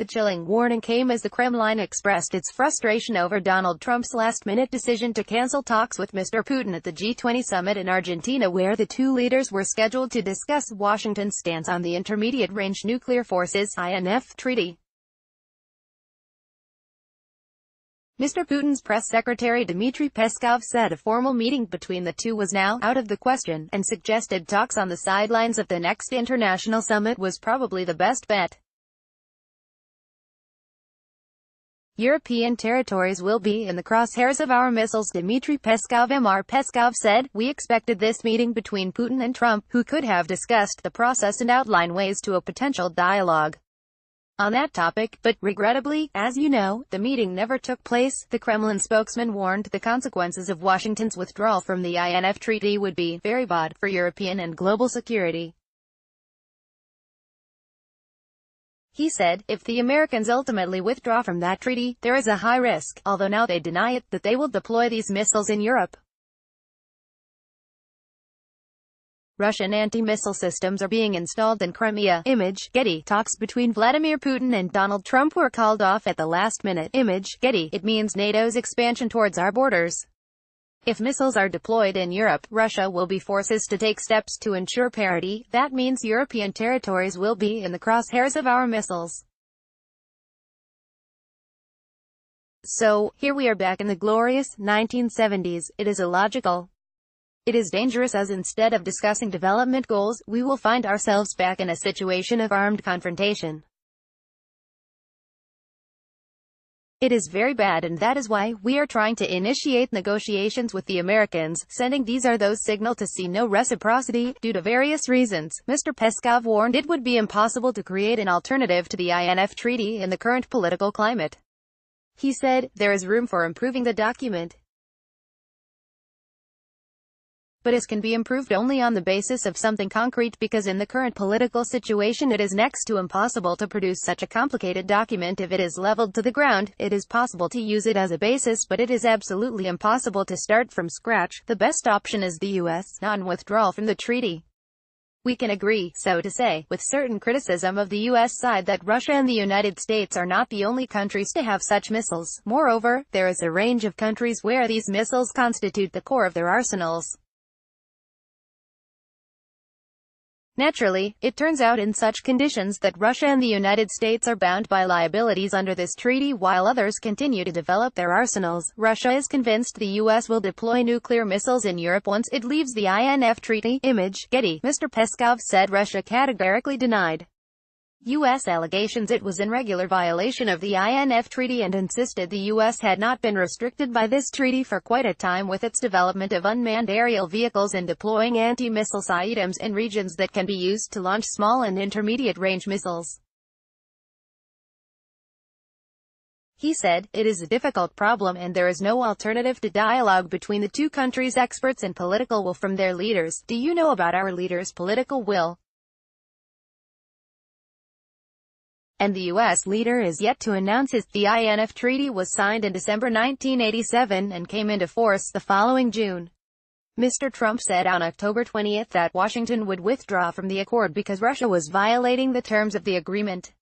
The chilling warning came as the Kremlin expressed its frustration over Donald Trump's last-minute decision to cancel talks with Mr. Putin at the G20 summit in Argentina, where the two leaders were scheduled to discuss Washington's stance on the Intermediate-Range Nuclear Forces (INF) treaty. Mr. Putin's press secretary Dmitry Peskov said a formal meeting between the two was now out of the question, and suggested talks on the sidelines of the next international summit was probably the best bet. European territories will be in the crosshairs of our missiles, Dmitry Peskov Mr. Peskov said. We expected this meeting between Putin and Trump, who could have discussed the process and outline ways to a potential dialogue on that topic, but, regrettably, as you know, the meeting never took place. The Kremlin spokesman warned the consequences of Washington's withdrawal from the INF treaty would be very bad for European and global security. He said, if the Americans ultimately withdraw from that treaty, there is a high risk, although now they deny it, that they will deploy these missiles in Europe. Russian anti-missile systems are being installed in Crimea. Image, Getty. Talks between Vladimir Putin and Donald Trump were called off at the last minute. Image, Getty. It means NATO's expansion towards our borders. If missiles are deployed in Europe, Russia will be forced to take steps to ensure parity. That means European territories will be in the crosshairs of our missiles. So, here we are back in the glorious 1970s. It is illogical. It is dangerous, as instead of discussing development goals, we will find ourselves back in a situation of armed confrontation. It is very bad, and that is why we are trying to initiate negotiations with the Americans, sending these or those signal to see no reciprocity, due to various reasons. Mr. Peskov warned it would be impossible to create an alternative to the INF treaty in the current political climate. He said, there is room for improving the document, but it can be improved only on the basis of something concrete, because in the current political situation it is next to impossible to produce such a complicated document. If it is leveled to the ground, it is possible to use it as a basis, but it is absolutely impossible to start from scratch. The best option is the U.S. non-withdrawal from the treaty. We can agree, so to say, with certain criticism of the U.S. side that Russia and the United States are not the only countries to have such missiles. Moreover, there is a range of countries where these missiles constitute the core of their arsenals. Naturally, it turns out in such conditions that Russia and the United States are bound by liabilities under this treaty while others continue to develop their arsenals. Russia is convinced the U.S. will deploy nuclear missiles in Europe once it leaves the INF treaty. Image, Getty. Mr. Peskov said Russia categorically denied U.S. allegations it was in regular violation of the INF treaty and insisted the U.S. had not been restricted by this treaty for quite a time with its development of unmanned aerial vehicles and deploying anti-missile systems in regions that can be used to launch small and intermediate-range missiles. He said, it is a difficult problem and there is no alternative to dialogue between the two countries. Experts and political will from their leaders. Do you know about our leaders' political will? And the U.S. leader is yet to announce his. The INF treaty was signed in December 1987 and came into force the following June. Mr. Trump said on October 20 that Washington would withdraw from the accord because Russia was violating the terms of the agreement.